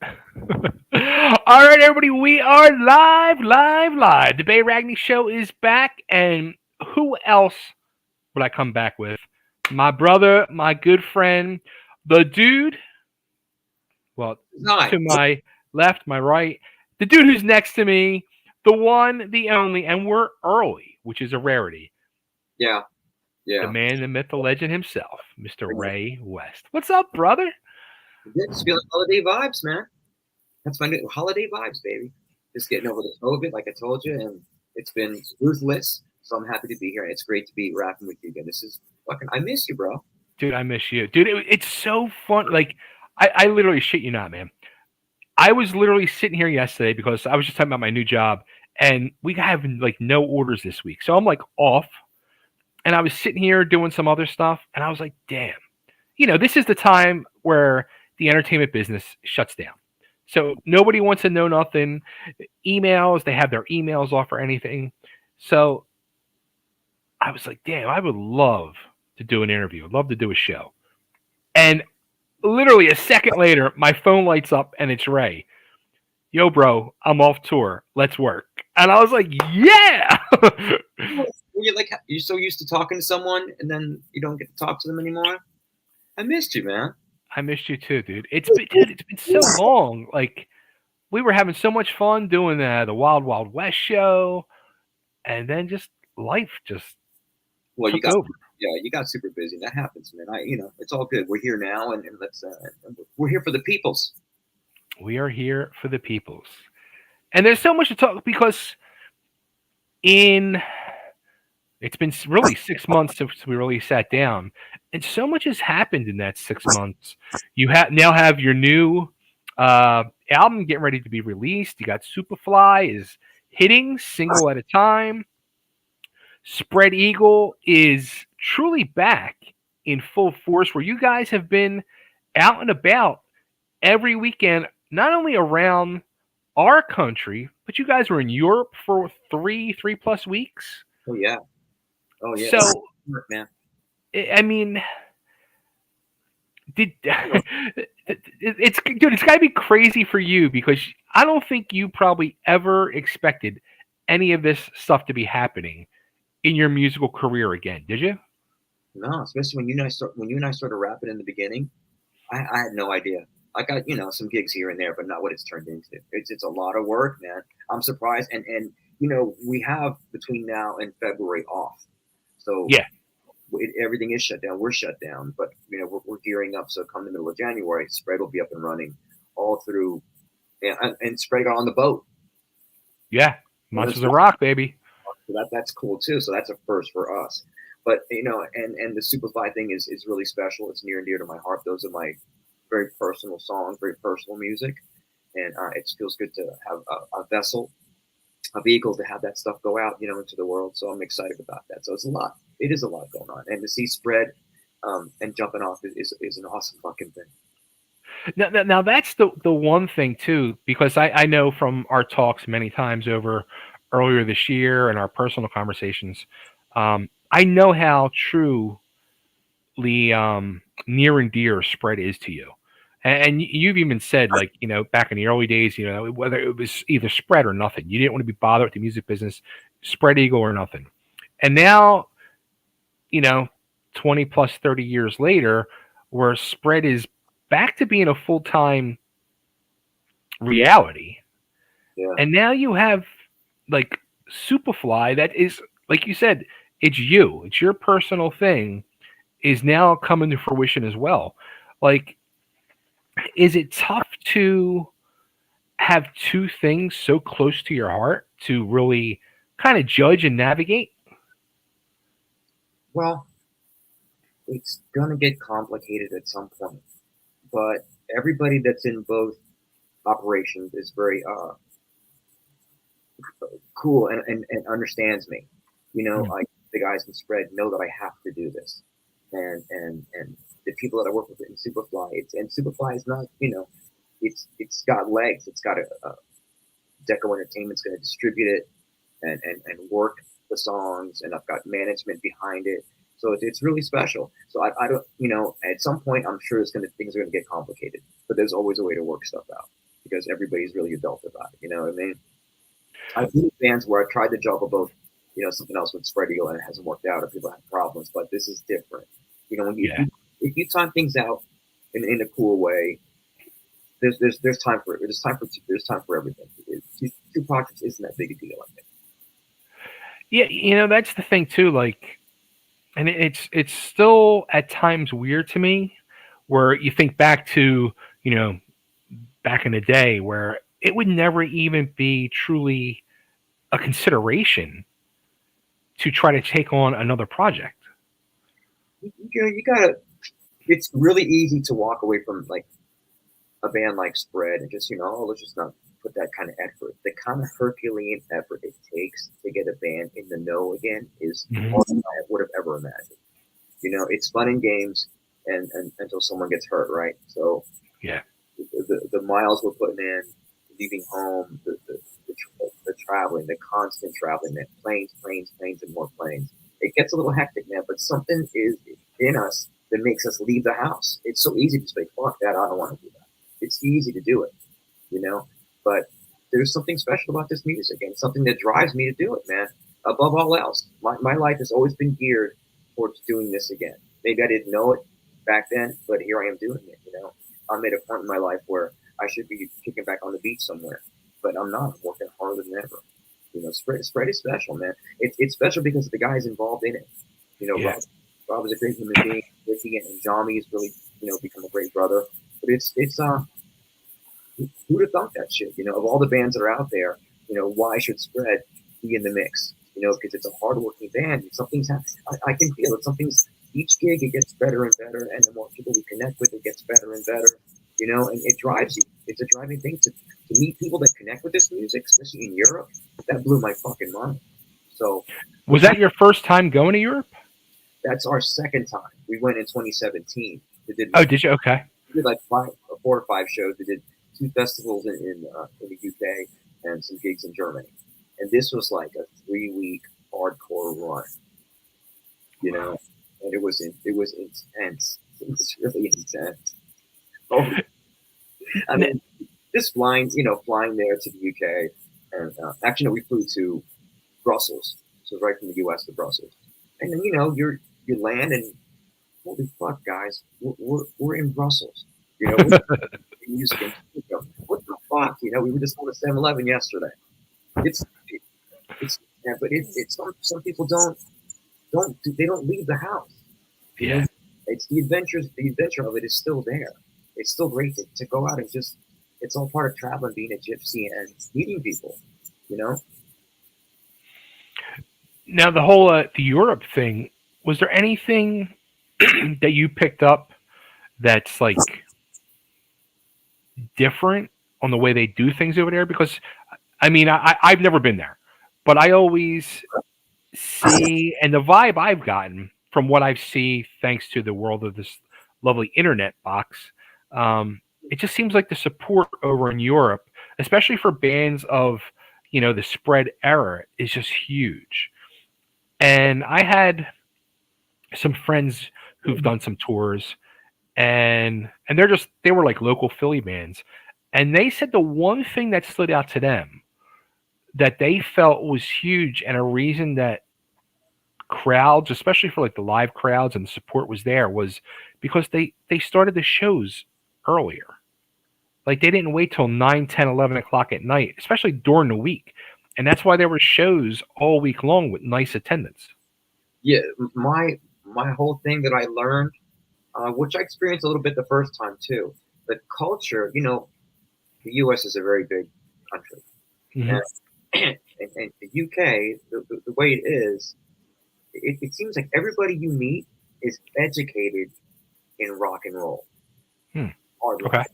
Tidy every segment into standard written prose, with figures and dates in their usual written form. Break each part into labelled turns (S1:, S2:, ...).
S1: All right, everybody, we are live. The Bay Ragni Show is back, and who else would I come back with? My brother, my good friend, the dude. Well,
S2: Hi.
S1: to my left, my right, the dude who's next to me, the one, the only, and we're early, which is a rarity.
S2: Yeah,
S1: The
S2: yeah.
S1: man, the myth, the legend himself, Mr. Ray West. What's up, brother?
S2: Just feeling holiday vibes, man. That's my new holiday vibes, baby. Just getting over the COVID, like I told you, and it's been ruthless. So I'm happy to be here. It's great to be rapping with you again. This is fucking. I miss you, bro.
S1: Dude, I miss you. Dude, it's so fun. Like, I literally shit you not, man. I was literally sitting here yesterday because I was just talking about my new job, and we have like no orders this week. So I'm like off, and I was sitting here doing some other stuff, and I was like, damn, this is the time where the entertainment business shuts down. So nobody wants to know nothing. Emails, they have their emails off or anything. So I was like, damn, I would love to do an interview. I'd love to do a show. And literally a second later, my phone lights up and it's Ray. Yo, bro, I'm off tour. Let's work. And I was like, yeah.
S2: You're like you're so used to talking to someone, and then you don't get to talk to them anymore. I missed you, man.
S1: I missed you too, dude. It's been so long. Like we were having so much fun doing the Wild Wild West show, and then just life just
S2: Well,
S1: took over.
S2: you got super busy. That happens, man. It's all good. We're here now, and let's we're here for the peoples.
S1: We are here for the peoples, and there's so much to talk because in it's been really 6 months since we really sat down, and so much has happened in that 6 months. You now have your new album getting ready to be released. You got SupaFly is hitting single at a time. Spread Eagle is truly back in full force, where you guys have been out and about every weekend, not only around our country, but you guys were in Europe for three plus weeks.
S2: Oh yeah, oh yeah,
S1: So,
S2: man.
S1: I mean, did it's dude? It's got to be crazy for you because I don't think you probably ever expected any of this stuff to be happening in your musical career again. Did you?
S2: No, especially when you and I started rapping in the beginning. I had no idea. I got some gigs here and there, but not what it's turned into. It's a lot of work, man. I'm surprised, and we have between now and February off, so
S1: Yeah.
S2: everything is shut down. We're shut down, but we're gearing up. So come the middle of January, Spread will be up and running all through, and Spread got on the boat.
S1: Yeah.
S2: So
S1: Monsters of Rock, baby.
S2: that's cool too. So that's a first for us. But and the Superfly thing is really special. It's near and dear to my heart. Those are my very personal songs, very personal music, and it feels good to have a vessel, a vehicle to have that stuff go out, into the world. So I'm excited about that. So it's a lot. It is a lot going on, and to see Spread and jumping off is an awesome fucking thing.
S1: Now that's the one thing too, because I know from our talks many times over earlier this year and our personal conversations, I know how truly near and dear Spread is to you. And you've even said, like, back in the early days, whether it was either Spread or nothing, you didn't want to be bothered with the music business, Spread Eagle or nothing. And now, you know, 20 plus 30 years later, where Spread is back to being a full time reality.
S2: Yeah,
S1: And now you have like Superfly, that is, like you said, it's your personal thing, is now coming to fruition as well. Like, is it tough to have two things so close to your heart to really kind of judge and navigate?
S2: well, it's gonna get complicated at some point, but everybody that's in both operations is very cool and understands me.
S1: Mm.
S2: Like the guys in Spread know that I have to do this, and the people that I work with in Superfly, Superfly is not, it's got legs. It's got a Deco Entertainment's going to distribute it and work the songs, and I've got management behind it. So it's really special. So I don't, at some point I'm sure things are going to get complicated, but there's always a way to work stuff out. because everybody's really adult about it. You know what I mean? I've been in bands where I've tried to juggle both, something else with spread eagle and it hasn't worked out, or people have problems. But this is different. When you,
S1: Yeah.
S2: if you time things out in a cool way, there's time for it. There's time for everything. Two projects isn't that big a deal, I think.
S1: Yeah, that's the thing too. Like, and it's still at times weird to me, where you think back to you know back in the day where it would never even be truly a consideration to try to take on another project.
S2: You gotta. It's really easy to walk away from like a band like Spread and just let's just not put that kind of effort. The kind of Herculean effort it takes to get a band in the know again is
S1: Mhm.
S2: more than I would have ever imagined. It's fun in games and until someone gets hurt, right? So
S1: Yeah,
S2: the miles we're putting in, leaving home, the traveling, the constant traveling, the planes, and more planes. It gets a little hectic, man. But something is in us that makes us leave the house. It's so easy to say, "Fuck that! I don't want to do that." It's easy to do it, you know. But there's something special about this music and something that drives me to do it, man. Above all else, my life has always been geared towards doing this again. Maybe I didn't know it back then, but here I am doing it. I'm at a point in my life where I should be kicking back on the beach somewhere, but I'm not. I'm working harder than ever. Spread is special, man. It's special because of the guys involved in it.
S1: yeah,
S2: Rob is a great human being. Ricky and Johnny has really, become a great brother. But it's who'd have thought that shit? Of all the bands that are out there, why should Spread be in the mix? Because it's a hardworking band. Something's happening. I can feel it. Something's each gig it gets better and better, and the more people we connect with, it gets better and better. And it drives you. It's a driving thing to meet people that connect with this music, especially in Europe. That blew my fucking mind. So
S1: was that your first time going to Europe?
S2: that's our second time. We went in 2017. We did
S1: Oh,
S2: like
S1: did you? Okay.
S2: four or five shows. We did two festivals in the UK and some gigs in Germany. And this was like a 3 week hardcore run,
S1: Wow.
S2: and it was intense. It was really intense. Oh, I
S1: N-
S2: mean, just flying there to the UK, and actually, no, we flew to Brussels, so right from the US to Brussels, and then you land and holy fuck, guys, we're in Brussels, we're music in what the fuck, we were just on a 7-Eleven yesterday. It's it's yeah, but it's some people they don't leave the house, you know.
S1: yeah.
S2: It's the adventure of it is still there. It's still great to go out and just it's all part of traveling, being a gypsy and meeting people, you know.
S1: Now the whole the Europe thing. Was there anything that you picked up that's like different on the way they do things over there? Because I mean, I've never been there, but I always see, and the vibe I've gotten from what I've seen, thanks to the world of this lovely internet box, it just seems like the support over in Europe, especially for bands of the spread era, is just huge. And I had some friends who've done some tours, and they were like local Philly bands, and they said the one thing that stood out to them that they felt was huge and a reason that crowds, especially for like the live crowds and the support was there, was because they started the shows earlier. Like they didn't wait till 9, 10, 11 o'clock at night, especially during the week. And that's why there were shows all week long with nice attendance.
S2: Yeah, my whole thing that I learned, which I experienced a little bit the first time too, the culture. The U.S. is a very big country,
S1: Hmm.
S2: and and the UK, the way it is, it seems like everybody you meet is educated in rock and roll,
S1: Hmm.
S2: hard rock.
S1: Okay.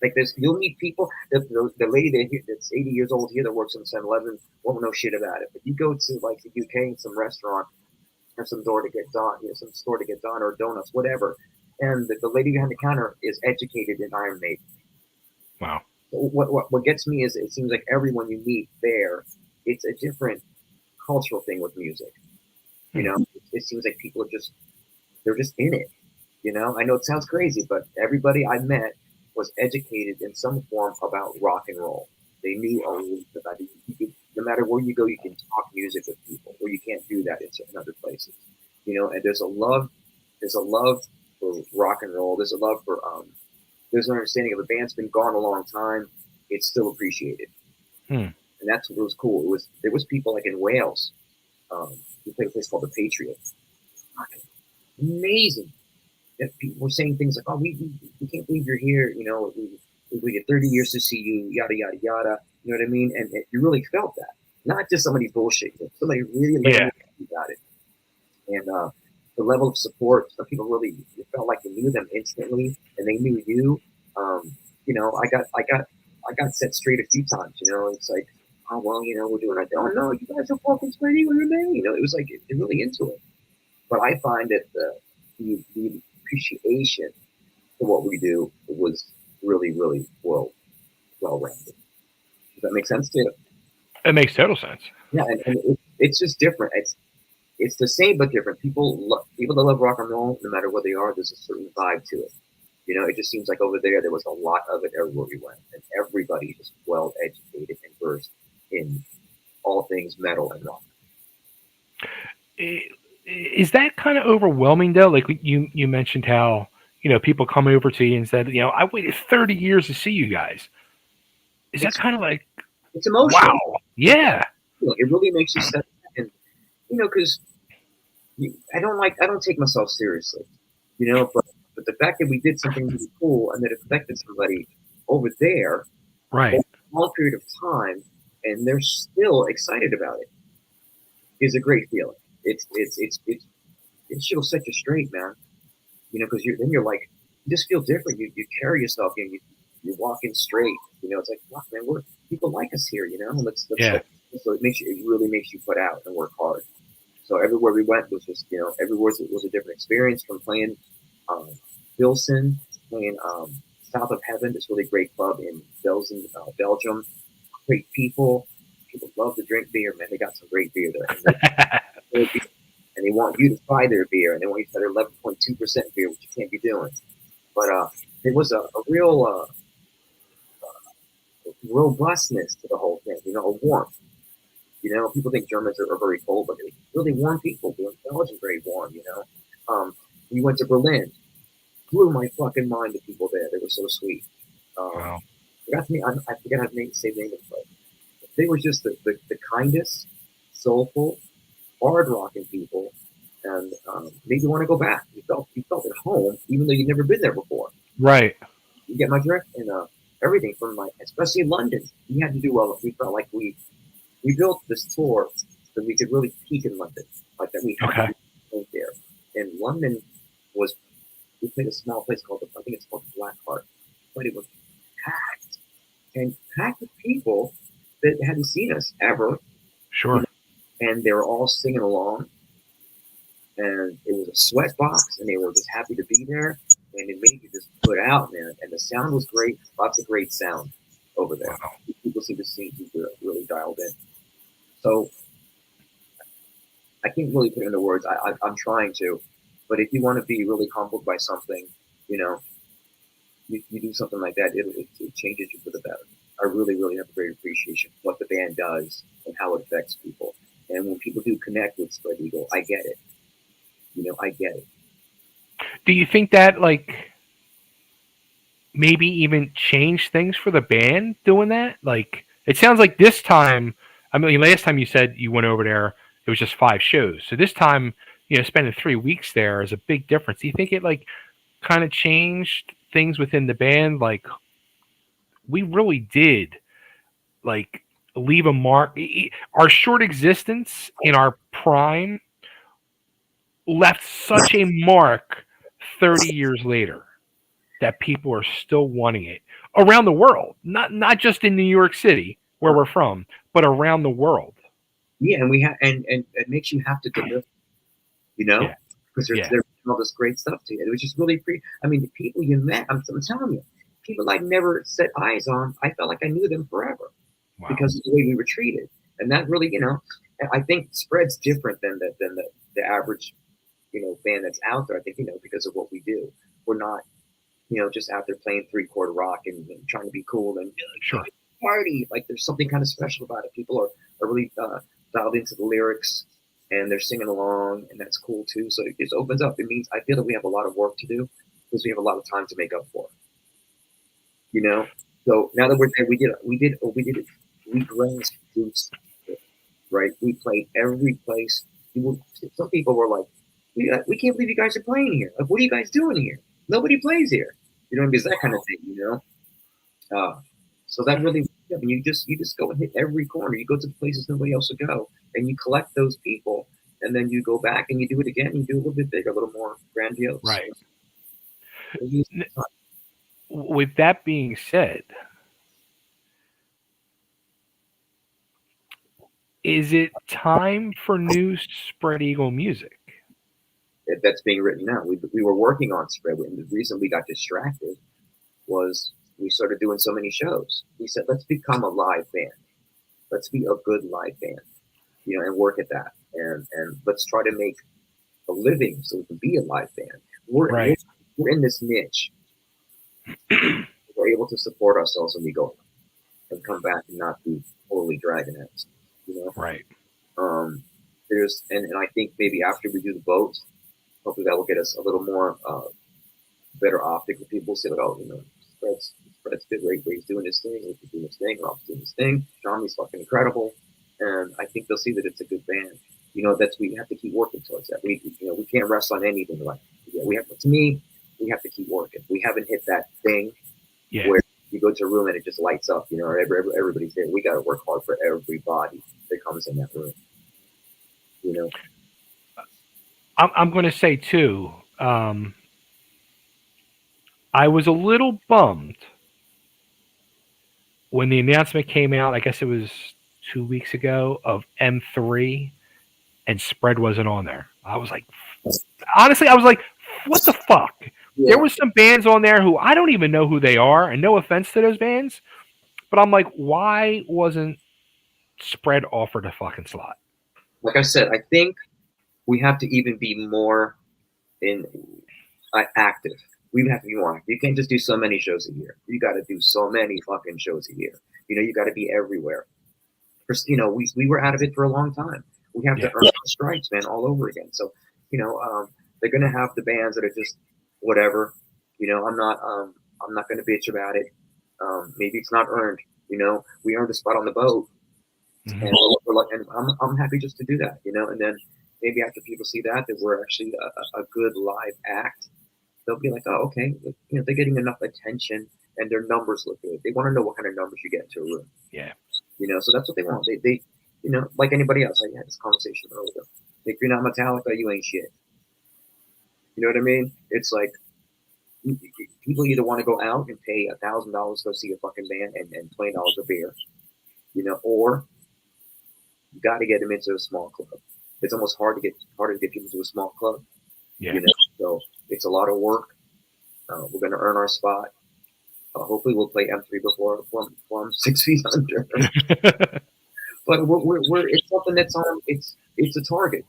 S2: Like you'll meet people. The lady that's 80 years old here that works in 7-Eleven won't know shit about it. But you go to like the UK in some restaurant or some door to get done, some store to get done or donuts, whatever, and the lady behind the counter is educated in Iron Maiden.
S1: Wow.
S2: So what gets me is it seems like everyone you meet there, it's a different cultural thing with music. You
S1: Hmm.
S2: know, it seems like people are just they're just in it. I know it sounds crazy, but everybody I met was educated in some form about rock and roll. They knew a little bit about it. No matter where you go, you can talk music with people, or you can't do that in certain other places. And there's a love for rock and roll. There's a love for there's an understanding of a band's been gone a long time. It's still appreciated,
S1: Hmm.
S2: and that's what was cool. There was people like in Wales. We played a place called the Patriot. Fucking amazing. That people were saying things like, "Oh, we can't believe you're here." We get 30 years to see you, yada yada yada. You know what I mean? And you really felt that, not just somebody bullshitting. Somebody really letting
S1: Yeah.
S2: you got it. And the level of support, some people really felt like they knew them instantly, and they knew you. Um, I got set straight a few times. It's like, oh well, we're doing it. Oh no, you guys are fucking spreading with me. It was like they're really into it. But I find that the appreciation for what we do was really really well rounded. Does that make sense to you?
S1: It makes total sense.
S2: Yeah, and it's just different. It's the same but different. People that love rock and roll, no matter where they are, there's a certain vibe to it. It just seems like over there was a lot of it everywhere we went, and everybody just well educated and versed in all things metal and rock.
S1: Is that kind of overwhelming though? Like you mentioned how people come over to you and said, I waited 30 years to see you guys. Is that
S2: It's
S1: kind of like
S2: it's emotional.
S1: wow? Yeah.
S2: It really makes you step back and because I don't take myself seriously, but the fact that we did something really cool and that affected somebody over there over
S1: Right.
S2: a long period of time, and they're still excited about it, is a great feeling. It'll set you straight, man. Because you're like, you just feel different. You carry yourself, and you're walking straight. It's like, fuck, man, people like us here. Let's
S1: Yeah.
S2: go. So it really makes you put out and work hard. So everywhere we went was just, everywhere was a different experience, from playing um, Bilson, playing South of Heaven, this really great club in Belgium. Great people. People love to drink beer, man. They got some great beer there. And they want you to try their beer, and they want you to try their 11.2% beer, which you can't be doing. But there was a real robustness to the whole thing, a warmth. People think Germans are very cold, but they're really warm people. Belgians very warm. We went to Berlin. Blew my fucking mind, the people there. They were so sweet. Um,
S1: Wow.
S2: I forgot how to say the name of the place. They were just the kindest, soulful, hard rocking people, and made you want to go back. You felt at home, even though you'd never been there before.
S1: Right.
S2: You get my drift, and everything from especially in London, we had to do well. We felt like we built this tour so we could really peak in London, like that we had to
S1: Okay.
S2: be there. And London was, we played a small place called, I think it's called Black Heart, but it was packed, and packed with people that hadn't seen us ever, you
S1: Sure.
S2: know, and they were all singing along, and it was a sweat box, and they were just happy to be there, and it made you just put out, man. And the sound was great, lots of great sound over there.
S1: Wow.
S2: People seem to see people really dialed in. So I can't really put it into words. I'm trying to, but if you want to be really humbled by something, you know, you do something like that, it changes you for the better. I really, really have a great appreciation for what the band does and how it affects people. And when people do connect with Spread Eagle, I get it. I get it.
S1: Do you think that like maybe even change things for the band doing that? Like it sounds like this time. I mean, last time you said you went over there, it was just 5 shows. So this time, spending 3 weeks there is a big difference. Do you think it like kind of changed things within the band? Like we really did like leave a mark. Our short existence in our prime left such a mark 30 years later that people are still wanting it around the world, not just in New York City where we're from, but around the world.
S2: Yeah, and we have, and it makes you have to deliver, you know,
S1: Yeah,
S2: because
S1: yeah,
S2: they're doing all this great stuff to you. It was just really free. I mean, the people you met, I'm telling you, people I'd never set eyes on, I felt like I knew them forever
S1: wow,
S2: because of the way we were treated. And that really, I think Spread's different than the average, band that's out there. I think, because of what we do. We're not just out there playing 3-chord rock and trying to be cool and
S1: Sure.
S2: party. Like there's something kind of special about it. People are really dialed into the lyrics and they're singing along, and that's cool too. So it just opens up. It means I feel that we have a lot of work to do because we have a lot of time to make up for. You know. So now that we're there, we did it. We grassroots, right? We played every place. Some people were like, we can't believe you guys are playing here. Like, what are you guys doing here? Nobody plays here. You know, what I mean? It's that kind of thing. So that really, I mean, you just go and hit every corner. You go to the places nobody else would go, and you collect those people, and then you go back and you do it again. And you do a little bit bigger, a little more grandiose.
S1: Right. With that being said, is it time for new Spread Eagle music?
S2: That's being written now. We were working on spread, and the reason we got distracted was we started doing so many shows. We said, let's become a live band. Let's be a good live band, and work at that, and let's try to make a living so we can be a live band.
S1: Right.
S2: We're in this niche. We're able to support ourselves when we go and come back and not be totally dragging us.
S1: Right.
S2: And I think maybe after we do the boat, hopefully that will get us a little more better optic with people. Say like, oh, Fred's good, right? He's doing his thing, he's doing his thing, Rob's doing his thing. Johnny's fucking incredible, and I think they'll see that it's a good band. We have to keep working towards that. We can't rest on anything. Like, we have to me, we have to keep working. We haven't hit that thing where you go to a room and it just lights up. Or everybody's there. We got to work hard for everybody that comes in that room.
S1: I'm going to say too. I was a little bummed when the announcement came out. I guess it was 2 weeks ago of M3 and Spread wasn't on there. I was like, honestly, I was like, what the fuck? Yeah. There was some bands on there who I don't even know who they are, and no offense to those bands, but I'm like, why wasn't Spread offered a fucking slot?
S2: Like I said, I think we have to even be more active. We have to be more active. You can't just do so many shows a year. You got to do so many fucking shows a year. You got to be everywhere. We were out of it for a long time. We have to earn our stripes, man, all over again. So, they're gonna have the bands that are just whatever. I'm not gonna bitch about it. Maybe it's not earned. We earned a spot on the boat, and I'm happy just to do that. And then maybe after people see that we're actually a good live act, they'll be like, oh, okay, they're getting enough attention and their numbers look good. They want to know what kind of numbers you get into a room.
S1: Yeah.
S2: So that's what they want. They like anybody else. I had this conversation earlier. If you're not Metallica, you ain't shit. You know what I mean? It's like people either want to go out and pay $1,000 to go see a fucking band and $20 a beer, or you got to get them into a small club. It's almost harder to get people to a small club.
S1: Yeah.
S2: So it's a lot of work. We're going to earn our spot. Hopefully we'll play M3 before from 6 feet under. But it's something that's on. It's a target.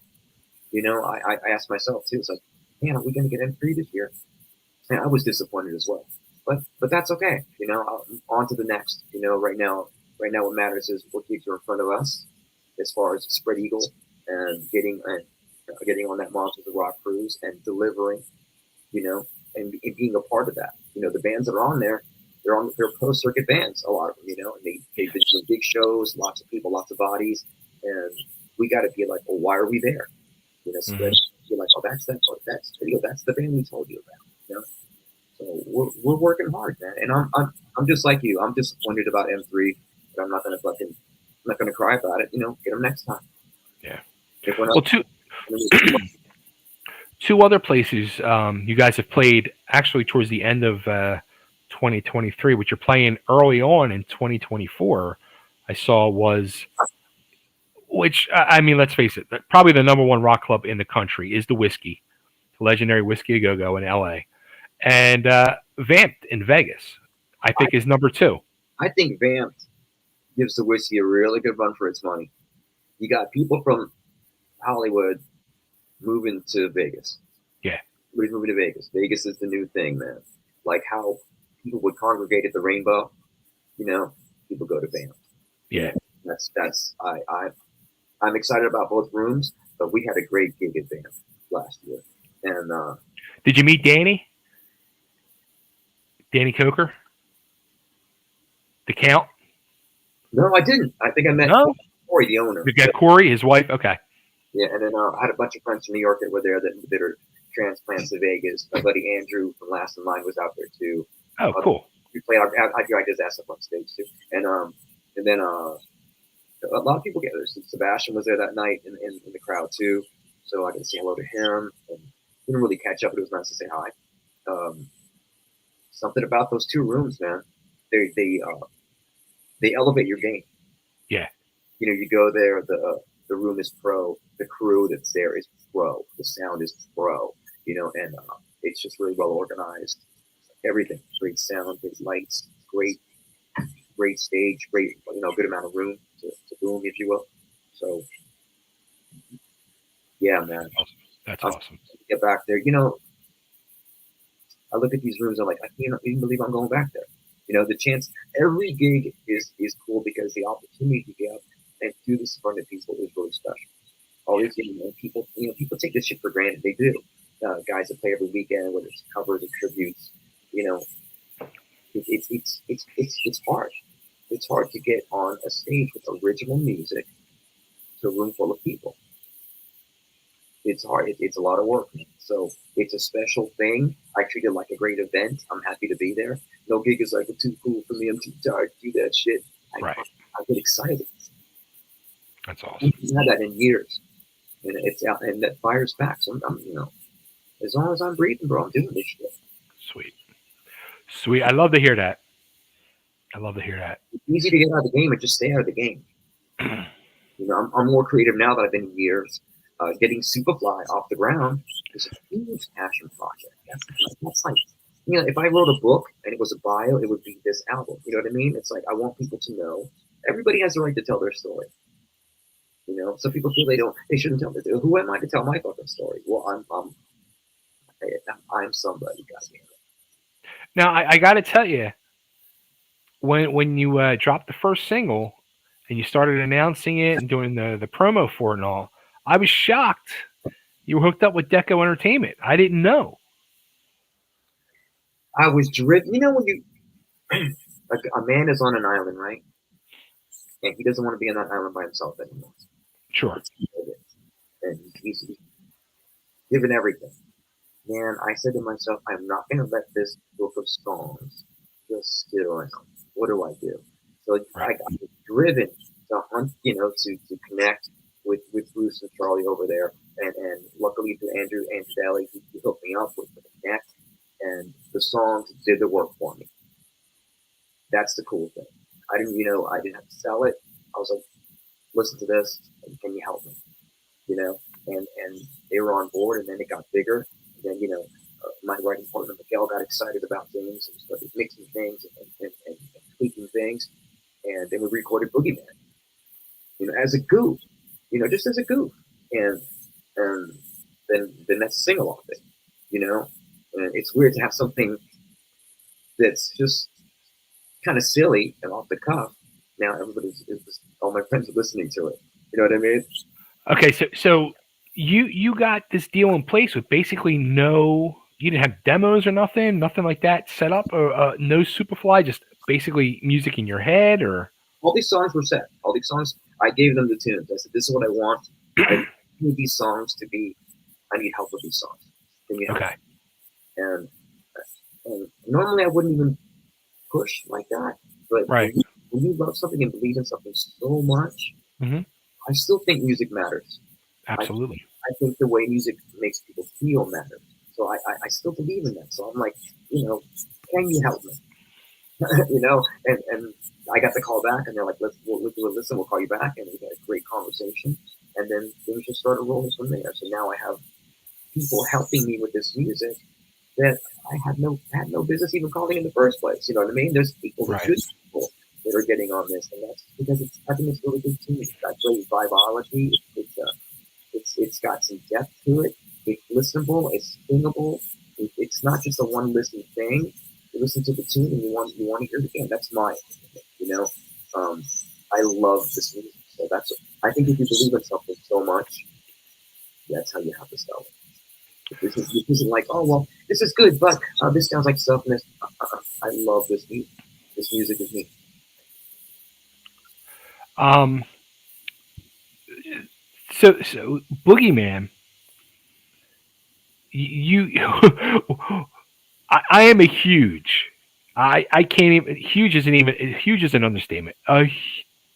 S2: I asked myself too. It's like, man, are we going to get M3 this year? And I was disappointed as well. But that's okay. On to the next. Right now what matters is what keeps in front of us, as far as Spread Eagle and getting on that Monsters of Rock cruise and delivering. And being a part of that. The bands that are on there, they're post circuit bands, a lot of them, and they've been doing big shows, lots of people, lots of bodies, and we got to be like, well, why are we there? Spread, you're like, oh, that's the band we told you about. So we're working hard, man, and I'm just like you. I'm disappointed about M3, but I'm not gonna cry about it. Get them next time.
S1: Yeah.
S2: Well,
S1: two other places you guys have played actually towards the end of 2023, which you're playing early on in 2024, I saw was, which, I mean, let's face it, probably the number one rock club in the country is the Whiskey, the legendary Whiskey A Go Go in LA. And Vamped in Vegas, I think, is number two.
S2: I think Vamped gives the Whiskey a really good run for its money. You got people from Hollywood moving to Vegas.
S1: Yeah.
S2: Everybody's moving to Vegas. Vegas is the new thing, man. like how people would congregate at the Rainbow. You know, people go to band. You
S1: Yeah.
S2: know, that's I'm excited about both rooms, but we had a great gig at band last year, and
S1: Did you meet Danny? Danny Coker, the Count?
S2: no, I didn't. I think I met
S1: No.
S2: Corey, the owner.
S1: You got Corey, his wife. Okay.
S2: Yeah, and then I had a bunch of friends from New York that were there that are transplants to Vegas. My buddy Andrew from Last in Line was out there too.
S1: Oh, cool.
S2: We played. I dragged his ass up on stage too, and then a lot of people get there. Sebastian was there that night in the crowd too, so I got to say hello to him. And didn't really catch up, but it was nice to say hi. Um, Something about those two rooms, man. They elevate your game.
S1: Yeah.
S2: You know, you go there, the room is pro, the crew that's there is pro, the sound is pro. You know, and it's just really well organized. Everything, great sound, great lights, great stage, great good amount of room to boom, if you will. So yeah, man,
S1: That's
S2: I'll
S1: awesome.
S2: get back there. You know, I look at these rooms, I'm like, I can't even believe I'm going back there. You know, the chance, every gig is cool because the opportunity to get up and do this in front of people is really special. All these, people, people take this shit for granted. They do. Guys that play every weekend, whether it's covers or tributes, you know, it's hard. It's hard to get on a stage with original music to a room full of people. It's hard. It's a lot of work. So it's a special thing. I treat it like a great event. I'm happy to be there. No gig is like too cool for me. I'm too tired to do that shit.
S1: Right.
S2: I get excited.
S1: That's
S2: I
S1: awesome.
S2: haven't had that in years, and it's out, and that fires back. So as long as I'm breathing, bro, I'm doing this shit.
S1: Sweet. Sweet. I love to hear that. I love to hear that.
S2: It's easy to get out of the game and just stay out of the game. I'm more creative now that I've been in years. Getting SupaFly off the ground is a huge passion project. That's like, if I wrote a book and it was a bio, it would be this album. You know what I mean? It's like I want people to know. Everybody has the right to tell their story. Some people feel they shouldn't tell their. Who am I to tell my fucking story? Well, I'm somebody. Goddamn it.
S1: Now, I got to tell you, when you dropped the first single and you started announcing it and doing the promo for it and all, I was shocked you were hooked up with Deco Entertainment. I didn't know.
S2: I was driven. When you like a man is on an island, right? And he doesn't want to be on that island by himself anymore.
S1: Sure.
S2: And he's given everything. Man, I said to myself, I'm not going to let this book of songs just sit around. What do I do? So
S1: Right.
S2: I was driven to hunt, to connect with Bruce and Charlie over there. And luckily through Andrew Daly, he hooked me up with the connect. And the songs did the work for me. That's the cool thing. I didn't have to sell it. I was like, listen to this, and can you help me? And they were on board, and then it got bigger. And then, my writing partner Miguel got excited about things and started mixing things and tweaking things, and then we recorded Boogeyman, as a goof, just as a goof, and then that's sing along thing, and it's weird to have something that's just kind of silly and off the cuff. Now all my friends are listening to it. You know what I mean?
S1: Okay, so you got this deal in place with basically you didn't have demos or nothing like that set up, or no SupaFly, just basically music in your head, or
S2: all these songs were set. All these songs, I gave them the tunes. I said, "This is what I want. I need these songs to be. I need help with these songs. Can you help?"
S1: okay,
S2: And normally I wouldn't even push like that, but
S1: right,
S2: when you love something and believe in something so much, I still think music matters.
S1: absolutely.
S2: I think the way music makes people feel matters. So I still believe in that. So I'm like, can you help me? And I got the call back, and they're like, we'll do a listen, we'll call you back, and we had a great conversation, and then things just started rolling from there. So now I have people helping me with this music that I had no business even calling in the first place. You know what I mean? There's people,
S1: Right.
S2: good people that are getting on this, and that's because I think it's really good too. It's got great vibology. It's got some depth to it. It's listenable. It's singable. It's not just a one listen thing. listen to the tune and you want to hear it again. That's my opinion, you know. I love this music, so that's. I think if you believe in something so much, that's how you have to sell it. This isn't like, oh well, this is good, but this sounds like stuff. And this, I love this music. This music is me.
S1: Um, so Boogeyman, you, I am a huge. I can't even. Huge is an understatement.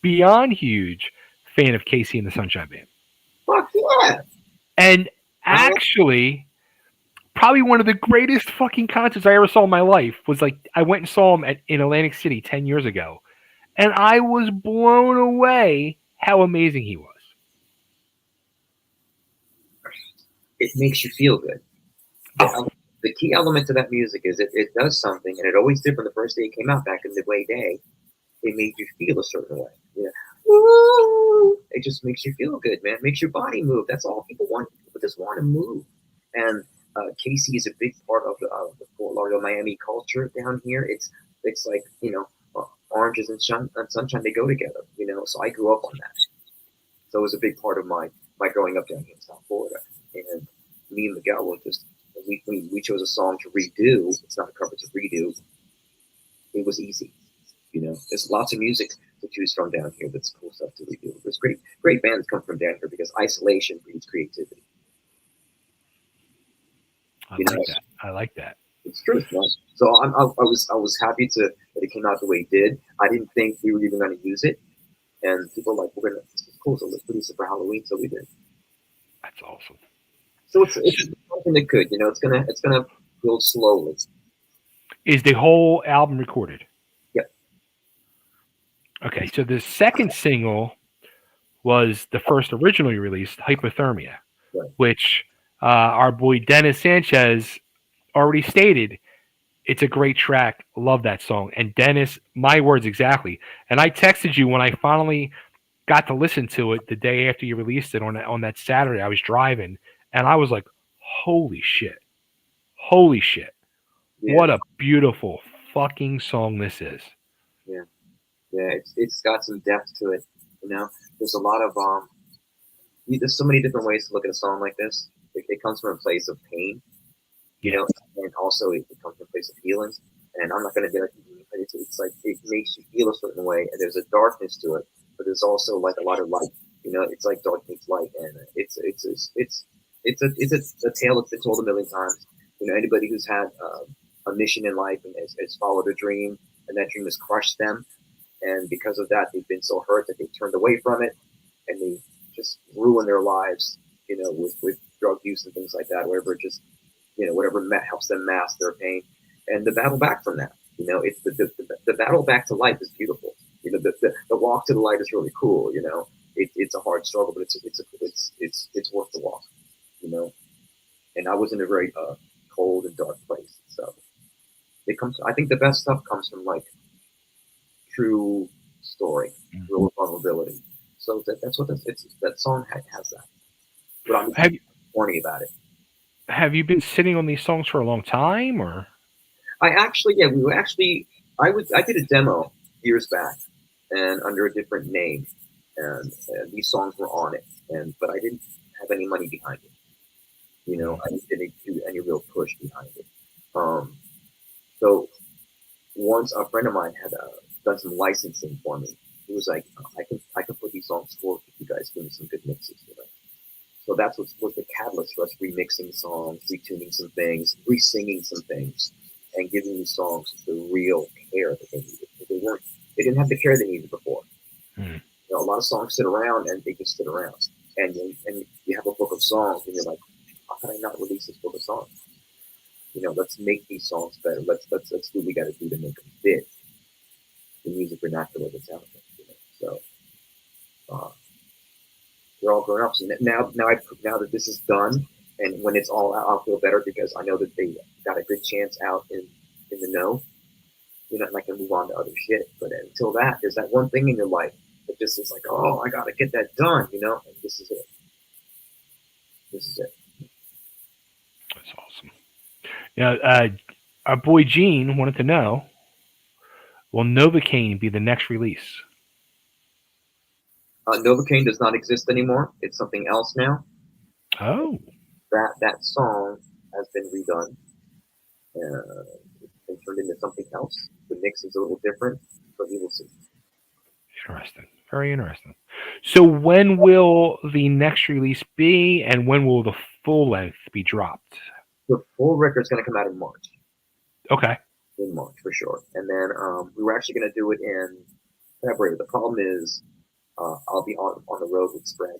S1: Beyond huge fan of Casey and the Sunshine Band,
S2: Fuck yeah!
S1: and
S2: I,
S1: actually, probably one of the greatest fucking concerts I ever saw in my life was like I went and saw him in Atlantic City 10 years ago, and I was blown away how amazing he was.
S2: it makes you feel good.
S1: Oh,
S2: The key element to that music is it does something, and it always did from the first day it came out back in the way day. It made you feel a certain way. Yeah. Woo! It just makes you feel good, man. It makes your body move. That's all people want. People just want to move. And Casey is a big part of the Fort Lauderdale, Miami culture down here. It's like oranges and sunshine, they go together. So I grew up on that. So it was a big part of my growing up down here in South Florida. And me and Miguel were just we chose a song to redo. It's not a cover, to redo. It was easy. There's lots of music to choose from down here. That's cool stuff to redo. There's great bands come from down here because isolation breeds creativity.
S1: I
S2: You
S1: like
S2: know,
S1: that. I like that.
S2: it's truth, man. So I was happy that it came out the way it did. I didn't think we were even going to use it, and people were like, "We're gonna, this is cool, so let's produce it for Halloween." So we did.
S1: That's awesome.
S2: So it's something that could, it's gonna build slowly.
S1: Is the whole album recorded?
S2: Yep.
S1: Okay, so the second single was the first originally released, Hypothermia,
S2: Right.
S1: which our boy Dennis Sanchez already stated it's a great track. Love that song. And Dennis, my words exactly. And I texted you when I finally got to listen to it the day after you released it on that Saturday. I was driving and I was like, holy shit. Holy shit.
S2: Yeah.
S1: What a beautiful fucking song this is.
S2: Yeah. Yeah. It's got some depth to it. There's a lot of there's so many different ways to look at a song like this. It comes from a place of pain,
S1: Yeah.
S2: and also it comes from a place of healing. And I'm not going to be like, but it's like it makes you feel a certain way, and there's a darkness to it, but there's also like a lot of light. It's like dark meets light, and it's a tale that's been told a million times. Anybody who's had a mission in life and has followed a dream, and that dream has crushed them, and because of that, they've been so hurt that they've turned away from it, and they just ruin their lives, with drug use and things like that, whatever helps them mask their pain. And the battle back from that, it's the battle back to life is beautiful. The walk to the light is really cool. It's a hard struggle, but it's worth the walk. And I was in a very cold and dark place, so it comes. I think the best stuff comes from like true story, real vulnerability. So that's what that song has that. But I'm
S1: Have
S2: horny about it.
S1: have you been sitting on these songs for a long time or
S2: We were actually, I did a demo years back, and under a different name, and these songs were on it, but I didn't have any money behind it. I didn't do any real push behind it. Um, so once a friend of mine had done some licensing for me, he was like, I can put these songs forward if you guys give me some good mixes. So that's what was the catalyst for us remixing songs, retuning some things, re-singing some things, and giving these songs the real care that they needed. They didn't have the care they needed before.
S1: Hmm.
S2: A lot of songs sit around and they just sit around. And you have a book of songs and you're like, how can I not release this book of songs? Let's make these songs better. Let's do what we got to do to make them fit the music vernacular that's out there. So they're all grown ups. And now that this is done, and when it's all out, I'll feel better because I know that they got a good chance out in the know. And I can move on to other shit. But until that, there's that one thing in your life that just is like, oh, I got to get that done. And this is it. This is it.
S1: That's awesome. Yeah, Our boy Gene wanted to know: will Novocaine be the next release?
S2: Novocaine does not exist anymore. It's something else now.
S1: Oh,
S2: That song has been redone. It's been turned into something else. The mix is a little different, but we will see.
S1: interesting. Very interesting. So, when will the next release be, and when will the full length be dropped?
S2: The full record's going to come out in March.
S1: Okay.
S2: In March for sure. And then we were actually going to do it in February. The problem is I'll be on the road with Spread,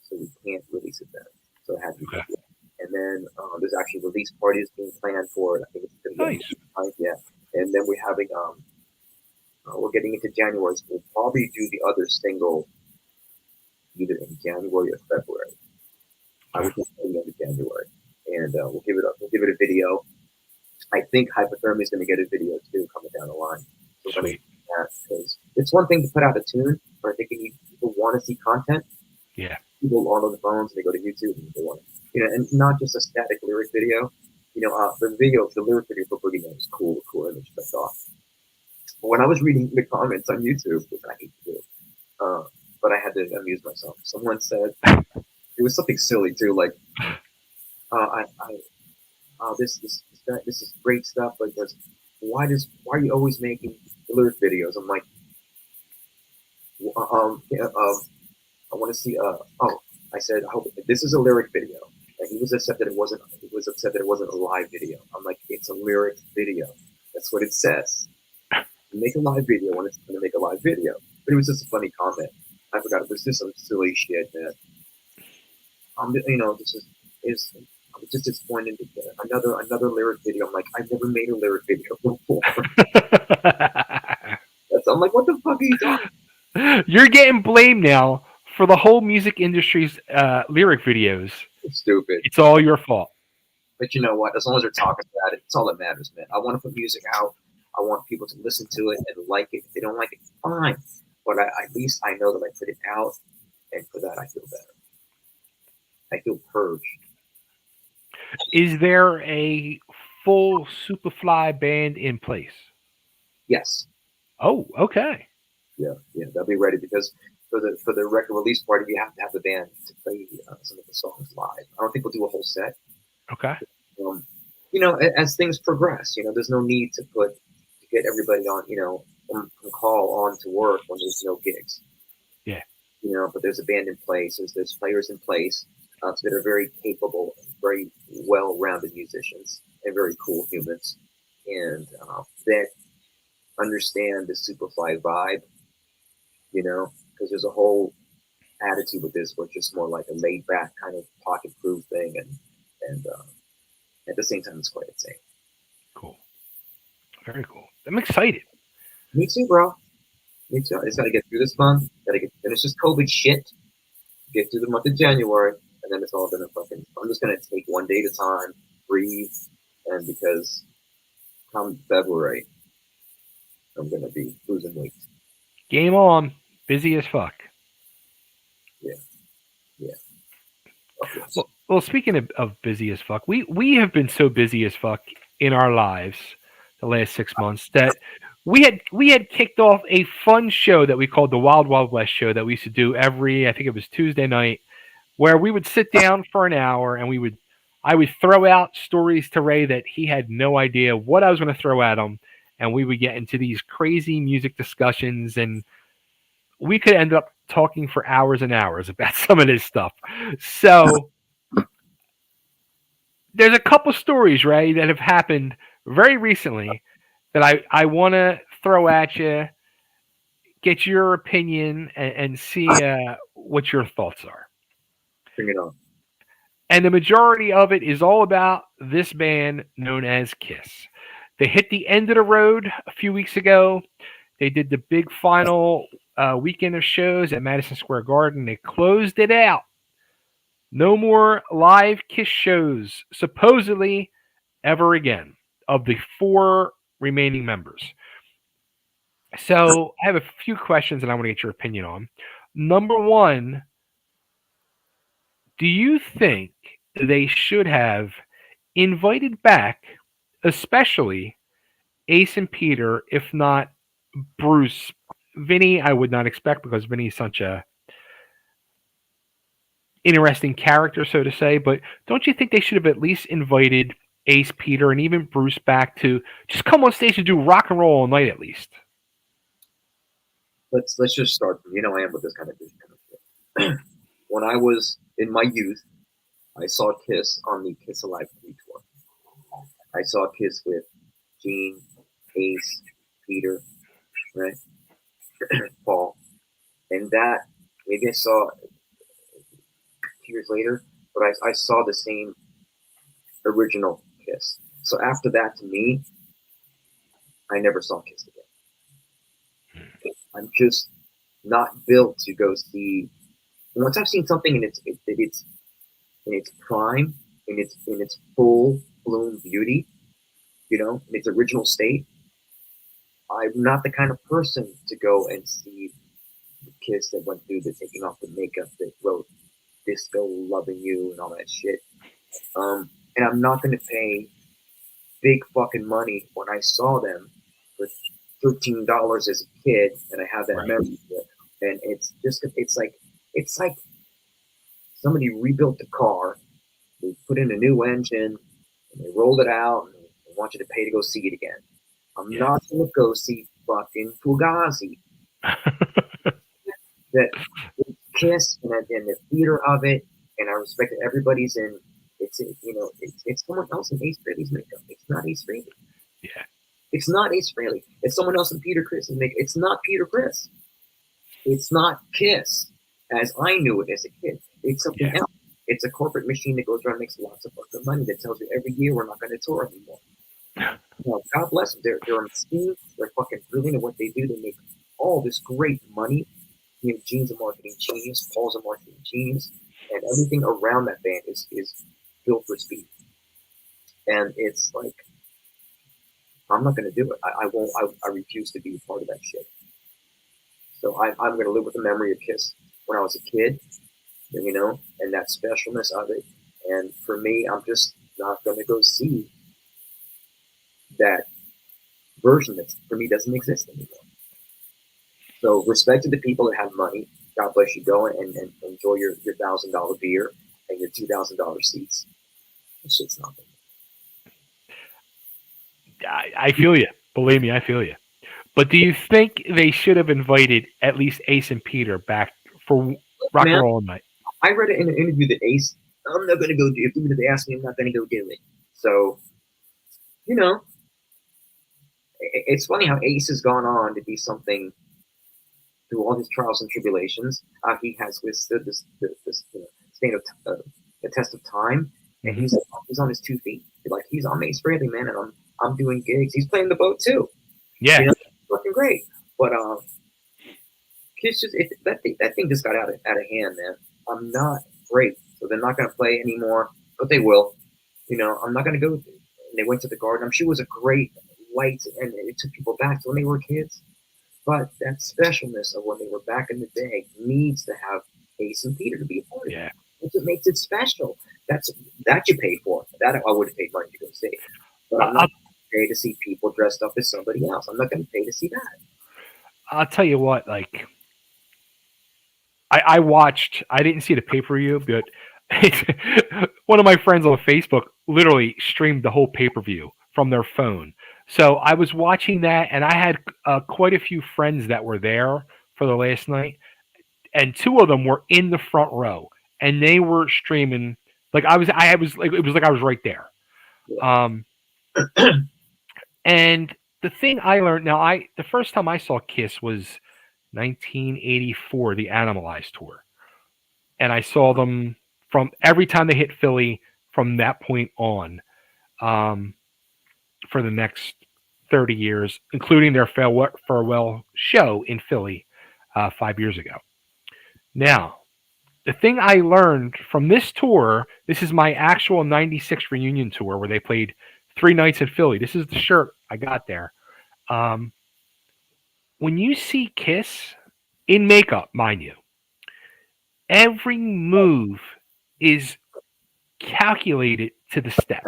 S2: so we can't release it then. So it had to be
S1: Okay.
S2: February. And then there's actually release parties being planned for it. I think it's going to be
S1: Nice.
S2: yeah. And then we're getting into January, so we'll probably do the other single either in January or February. I
S1: Okay.
S2: would just say the end of January, and we'll give it a video. I think Hypothermia is going to get a video too coming down the line. So we're going to
S1: Sweet.
S2: do that because it's one thing to put out a tune, but I think people want to see content.
S1: Yeah.
S2: People are on the phones and they go to YouTube and they want to, and not just a static lyric video. The lyric video for Boogie Man is cool image. That's off. But when I was reading the comments on YouTube, which I hate to do, but I had to amuse myself. Someone said it was something silly too, like I this is great stuff, but why are you always making lyric videos? I'm like, I want to see. I said, I hope this is a lyric video. And he was upset that it wasn't. He was upset that it wasn't a live video. I'm like, it's a lyric video. That's what it says. Make a live video when it's going to make a live video. But it was just a funny comment. I forgot. It was just some silly shit, man. This is. I was just disappointed to get another lyric video. I'm like, I've never made a lyric video before. I'm like, what the fuck are you talking?
S1: You're getting blamed now for the whole music industry's lyric videos.
S2: It's stupid.
S1: It's all your fault.
S2: But you know what? As long as they're talking about it, it's all that matters, man. I want to put music out. I want people to listen to it and like it. If they don't like it, fine. But at least I know that I put it out, and for that I feel better. I feel purged.
S1: Is there a full SupaFly band in place?
S2: Yes.
S1: Oh, okay.
S2: Yeah, they'll be ready because for the record release party, you have to have the band to play some of the songs live. I don't think we'll do a whole set.
S1: Okay.
S2: As things progress, there's no need to get everybody on, from call on to work when there's no gigs.
S1: Yeah.
S2: But there's a band in place. There's players in place that are very capable, very well-rounded musicians, and very cool humans, and that understand the SupaFly vibe. Because there's a whole attitude with this, which is more like a laid-back kind of pocket-proof thing, and at the same time, it's quite insane.
S1: Cool. Very cool. I'm excited.
S2: Me too, bro. Me too. I just got to get through this month. Got to finish this COVID shit. Get through the month of January, and then it's all gonna fucking. I'm just gonna take one day at a time, breathe, and because come February, I'm gonna be losing weight.
S1: Game on. Busy as fuck.
S2: Yeah. Okay.
S1: Well, speaking of busy as fuck, we have been so busy as fuck in our lives the last 6 months that we had kicked off a fun show that we called the Wild Wild West show that we used to do every, I think it was Tuesday night, where we would sit down for an hour and I would throw out stories to Ray that he had no idea what I was going to throw at him, and we would get into these crazy music discussions, and we could end up talking for hours and hours about some of this stuff. So there's a couple stories, Ray, that have happened very recently that I want to throw at you, get your opinion, and see what your thoughts are.
S2: Bring it on.
S1: And the majority of it is all about this band known as Kiss. They hit the end of the road a few weeks ago. They did the big final weekend of shows at Madison Square Garden. They closed it out. No more live Kiss shows, supposedly, ever again, of the 4 remaining members. So I have a few questions that I want to get your opinion on. Number one, do you think they should have invited back especially Ace and Peter, if not Bruce. Vinny, I would not expect because Vinny's such a interesting character, so to say. But don't you think they should have at least invited Ace, Peter, and even Bruce back to just come on stage and do rock and roll all night at least?
S2: Let's just start from, I am with this kind of shit. When I was in my youth, I saw Kiss on the Kiss Alive 3 tour. I saw Kiss with Gene, Ace, Peter, right, Paul, and that maybe I saw 2 years later, but I saw the same original Kiss. So after that, to me, I never saw Kiss again. I'm just not built to go see. Once I've seen something and it's in its prime, in its full bloom beauty, in its original state, I'm not the kind of person to go and see the Kiss that went through the taking off the makeup, that wrote "Disco Loving You" and all that shit. And I'm not going to pay big fucking money when I saw them for $13 as a kid, and I have that
S1: Right.
S2: memory. And it's like somebody rebuilt the car, they put in a new engine, and they rolled it out, and they want you to pay to go see it again. I'm
S1: Yeah.
S2: not going to go see fucking Fugazi. That Kiss and the theater of it, and I respect that everybody's in. It's someone else in Ace Frehley's makeup. It's not Ace Frehley.
S1: Yeah.
S2: It's not Ace Frehley. It's someone else in Peter Chris's makeup. It's not Peter Chris. It's not Kiss as I knew it as a kid. It's something
S1: Yeah.
S2: else. It's a corporate machine that goes around and makes lots of fucking money that tells you every year we're not going to tour anymore. God bless them. They're a machine. They're fucking brilliant at what they do. They make all this great money. Gene's a marketing genius. Paul's a marketing genius. And everything around that band is built for speed. And it's like, I'm not going to do it. I won't. I refuse to be a part of that shit. So I'm going to live with the memory of Kiss when I was a kid, and that specialness of it. And for me, I'm just not going to go see that version that for me doesn't exist anymore. So respect to the people that have money. God bless you. Go and enjoy your $1,000 beer and your $2,000 seats. That shit's nothing.
S1: I feel you. Believe me, I feel you. But do you think they should have invited at least Ace and Peter back for rock and
S2: Man,
S1: roll all night?
S2: I read it in an interview that Ace, I'm not going to go do it. If they ask me, I'm not going to go do it. So, you know, it's funny how Ace has gone on to be something through all his trials and tribulations. He has withstood this state of the test of time, and
S1: Hmm.
S2: he's on his 2 feet. Like he's on Ace Frehley, man, and I'm doing gigs. He's playing the boat too.
S1: Yeah.
S2: Fucking great. But Kiss just that thing just got out of hand, man. I'm not great, so they're not going to play anymore, but they will. I'm not going to go. They went to the Garden. I'm sure it was a great light, and it took people back to when they were kids. But that specialness of when they were back in the day needs to have Ace and Peter to be a part of it.
S1: Yeah.
S2: That's what makes it special. That you paid for. That I would have paid money to go see. But I'm
S1: I'll,
S2: not pay to see people dressed up as somebody else. I'm not going to pay to see that.
S1: I'll tell you what. Like I watched. I didn't see the pay per view, but one of my friends on Facebook literally streamed the whole pay per view from their phone. So I was watching that, and I had quite a few friends that were there for the last night, and two of them were in the front row, and they were streaming. Like I was like it was like I was right there. Um, and the thing I learned now, the first time I saw Kiss was 1984, the Animalized tour, and I saw them from every time they hit Philly from that point on, um, for the next 30 years, including their farewell show in Philly 5 years ago. Now, the thing I learned from this tour, this is my actual 96 reunion tour where they played 3 nights in Philly. This is the shirt I got there. Um, when you see Kiss in makeup, mind you, every move is calculated to the step.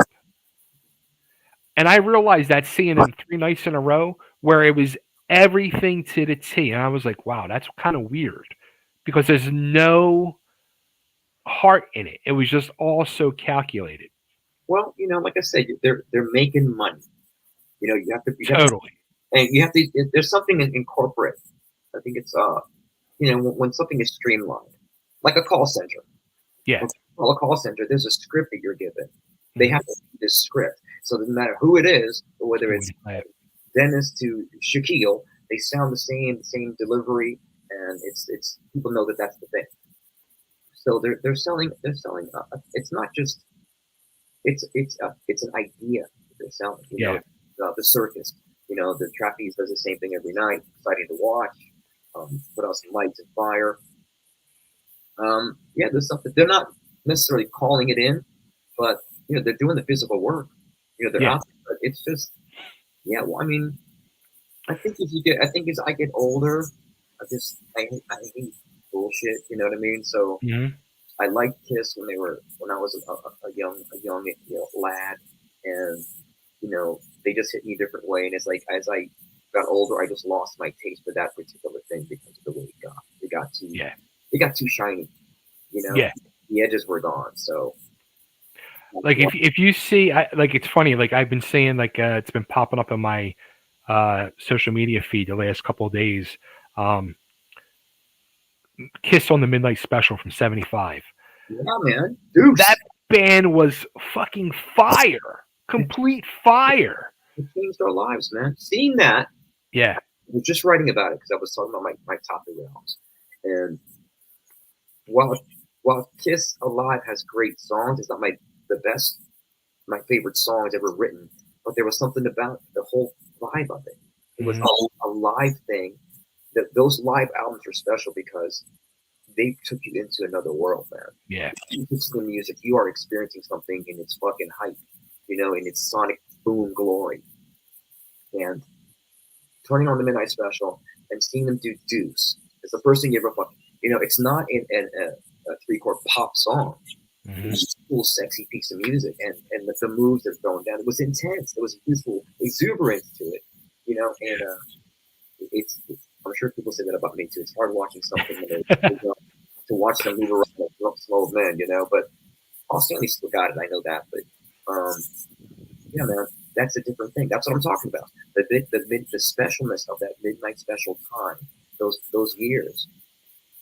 S1: And I realized that seeing them 3 nights in a row where it was everything to the T. And I was like, wow, that's kind of weird because there's no heart in it. It was just all so calculated.
S2: Well, like I said, they're making money. You have to,
S1: Totally.
S2: and you have to. There's something in corporate. I think it's when something is streamlined, like a call center.
S1: Yeah.
S2: Well, a call center, there's a script that you're given. They
S1: Mm-hmm.
S2: have to read this script. So it doesn't matter who it is, or whether it's Dennis to Shaquille, they sound the same delivery, and it's people know that that's the thing. So they're selling. It's not just it's an idea that they're selling.
S1: Yeah.
S2: The circus. The trapeze does the same thing every night. Exciting to watch. Put out some lights and fire. Yeah, there's something. They're not necessarily calling it in, but they're doing the physical work. They're
S1: Yeah.
S2: out there. But it's just, yeah. Well, I mean, I think as I get older, I hate bullshit. You know what I mean? So
S1: Mm-hmm.
S2: I liked Kiss when I was a young lad, and they just hit me a different way. And it's like as I got older, I just lost my taste for that particular thing because of the way it got.
S1: Yeah.
S2: It got too shiny.
S1: Yeah.
S2: The edges were gone. So
S1: Like if you see, like it's funny. Like I've been seeing, like it's been popping up on my social media feed the last couple of days. Um, Kiss on the Midnight Special from '75.
S2: yeah, man, Deuce.
S1: That band was fucking fire, complete fire.
S2: It changed our lives, man. Seeing that,
S1: Yeah.
S2: I was just writing about it because I was talking about my top three albums. And while while Kiss Alive has great songs, it's not my favorite songs ever written. But there was something about the whole vibe of it. It was
S1: Hmm.
S2: a live thing. That those live albums are special because they took you into another world, man.
S1: Yeah.
S2: You listen to the music, you are experiencing something in its fucking hype, in its sonic boom glory. And turning on the Midnight Special and seeing them do Deuce is the first thing you ever fucking. It's not a three-chord pop song. It
S1: Hmm.
S2: was just a cool, sexy piece of music, and the moves they're throwing down. It was intense. There was youthful exuberance to it, and I'm sure people say that about me too. It's hard watching something to watch them move around like slow men, But Paul Stanley still got it. I know that, but yeah, man, that's a different thing. That's what I'm talking about. The specialness of that midnight special time, those years.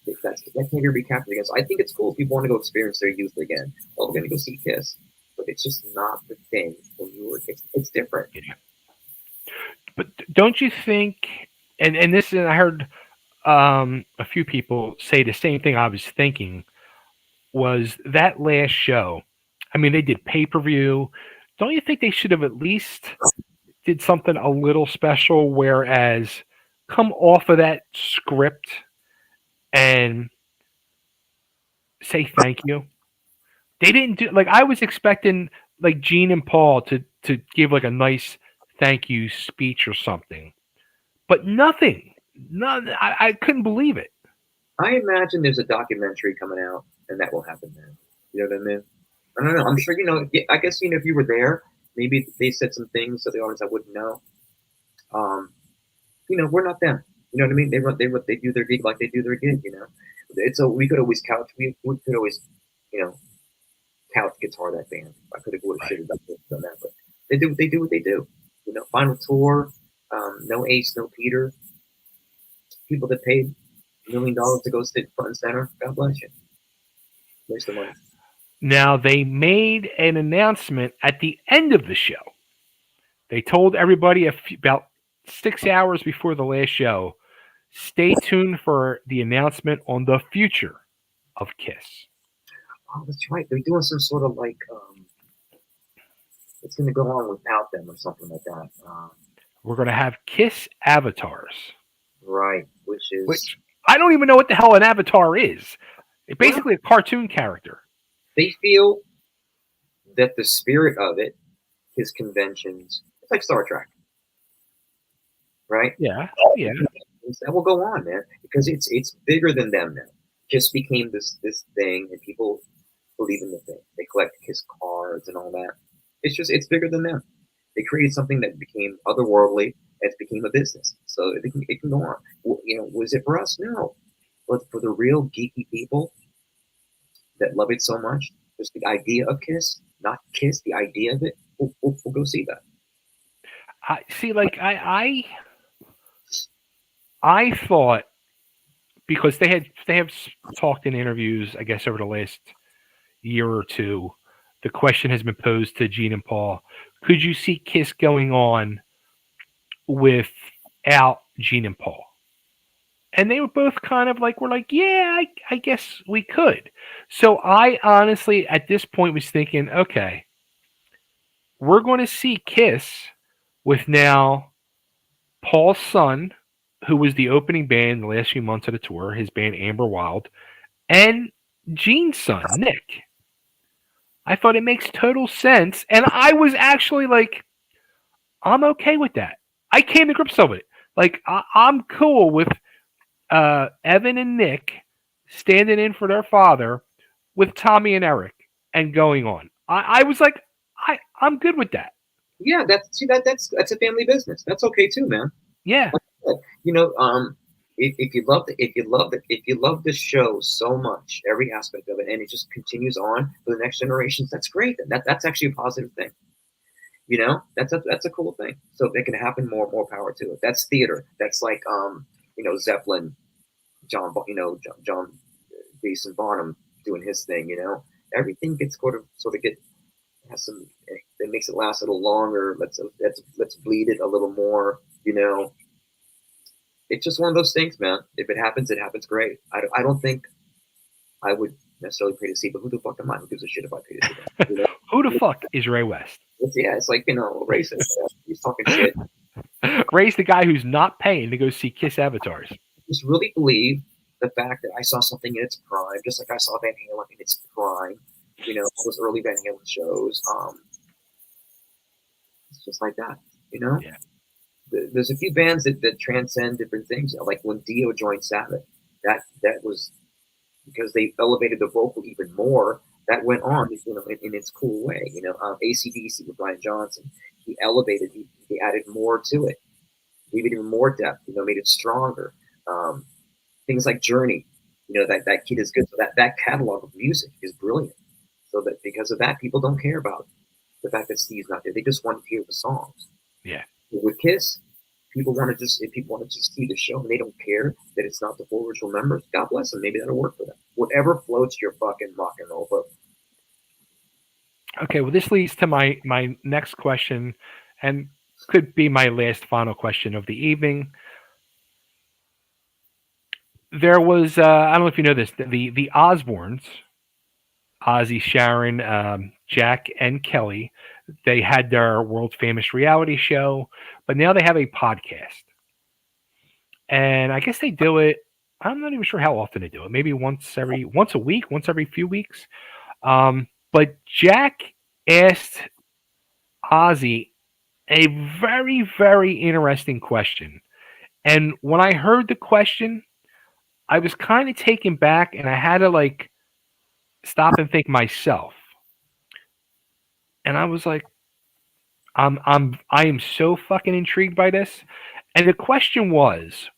S2: That can't be captured again. So I think it's cool if people want to go experience their youth again. Oh, we're gonna go see Kiss, but it's just not the thing when you were. It's different.
S1: Yeah. But don't you think? And this, and I heard a few people say the same thing I was thinking was that last show. I mean, they did pay per view. Don't you think they should have at least did something a little special? Whereas come off of that script and say thank you. They didn't do, like I was expecting like Gene and Paul to give like a nice thank you speech or something, but nothing. None. I couldn't believe it.
S2: I imagine there's a documentary coming out, and that will happen then. You know what I mean? I don't know. I'm sure I guess if you were there, maybe they said some things to the audience I wouldn't know. Um, we're not them. You know what I mean? They do their gig like they do their gig. It's we could always we could always you know couch guitar that band. I could have would have
S1: Right.
S2: should have done that, but they do what they do. Final tour, no Ace, no Peter. People that paid $1 million to go sit front and center. God bless you. Waste the money.
S1: Now they made an announcement at the end of the show. They told everybody about 6 hours before the last show. Stay tuned for the announcement on the future of Kiss.
S2: Oh, that's right. They're doing some sort of like it's going to go on without them or something like that.
S1: We're going to have Kiss avatars,
S2: Right, which is
S1: which I don't even know what the hell an avatar is. It's
S2: well,
S1: basically a cartoon character.
S2: they feel that the spirit of it, his conventions, it's like Star Trek, right?
S1: Yeah, yeah,
S2: That will go on, man, because it's bigger than them now. Just became this thing, and people believe in the thing. They collect Kiss cards and all that. It's bigger than them. They created something that became otherworldly. It became a business, so it can go on. You know, was it for us? No, but for the real geeky people that love it so much, just the idea of Kiss, not Kiss, the idea of it, we'll go see that.
S1: I see. Like I thought because they have talked in interviews, I guess over the last year or two, the question has been posed to Gene and Paul: could you see Kiss going on without Gene and Paul? And they were both kind of like, we're like, yeah, I guess we could. So I honestly, at this point, was thinking, okay, we're going to see Kiss with now Paul's son, who was the opening band the last few months of the tour, his band Amber Wild, and Gene's son, Nick. I thought it makes total sense. And I was actually like, I'm okay with that. I came to grips with it. Like, I'm cool with Evan and Nick standing in for their father with Tommy and Eric and going on. I was like, I'm good with that.
S2: Yeah, that's a family business. That's okay too, man.
S1: Yeah.
S2: Like I said, you know, if you love if you love this show so much, every aspect of it, and it just continues on for the next generations, that's great. That's actually a positive thing. You know, that's a cool thing. So if it can happen, more power to it. That's theater. That's like you know, Zeppelin, you know, John Jason Bonham doing his thing. You know, everything gets sort of get has some. It makes it last a little longer. Let's bleed it a little more. You know, it's just one of those things, man. If it happens great. I don't think I would necessarily pay to see, but who the fuck am I? Who gives a shit if I pay to see that? You know?
S1: Who the fuck is Ray West?
S2: Yeah, it's like, you know, racist. He's talking shit.
S1: Ray's the guy who's not paying to go see Kiss avatars.
S2: Just really believe the fact that I saw something in its prime, just like I saw Van Halen in its prime. You know, those early Van Halen shows. It's just like that. You know,
S1: Yeah.
S2: there's a few bands that transcend different things. You know, like when Dio joined Sabbath, that was because they elevated the vocal even more. That went on, you know, in its cool way. You know, AC/DC with Brian Johnson, he elevated, he added more to it, gave it even more depth. You know, made it stronger. Um, Things like Journey, you know, that kid is good. So that catalog of music is brilliant. So that because of that, people don't care about the fact that Steve's not there. They just want to hear the songs.
S1: Yeah.
S2: With Kiss, people want to just if people want to just see the show and they don't care that it's not the full original members, God bless them. Maybe that'll work for them. Whatever floats your fucking rock and roll boat.
S1: Okay. Well, this leads to my next question, and could be my last final question of the evening. There was I don't know if you know this the Osbournes, Ozzy, Sharon, Jack, and Kelly. They had their world famous reality show, but now they have a podcast. And I guess they do it. I'm not even sure how often they do it. Maybe once a week, once every few weeks. But Jack asked Ozzy a very interesting question. And when I heard the question, I was kind of taken back, and I had to like stop and think myself. And I was like, I am so fucking intrigued by this. And the question was,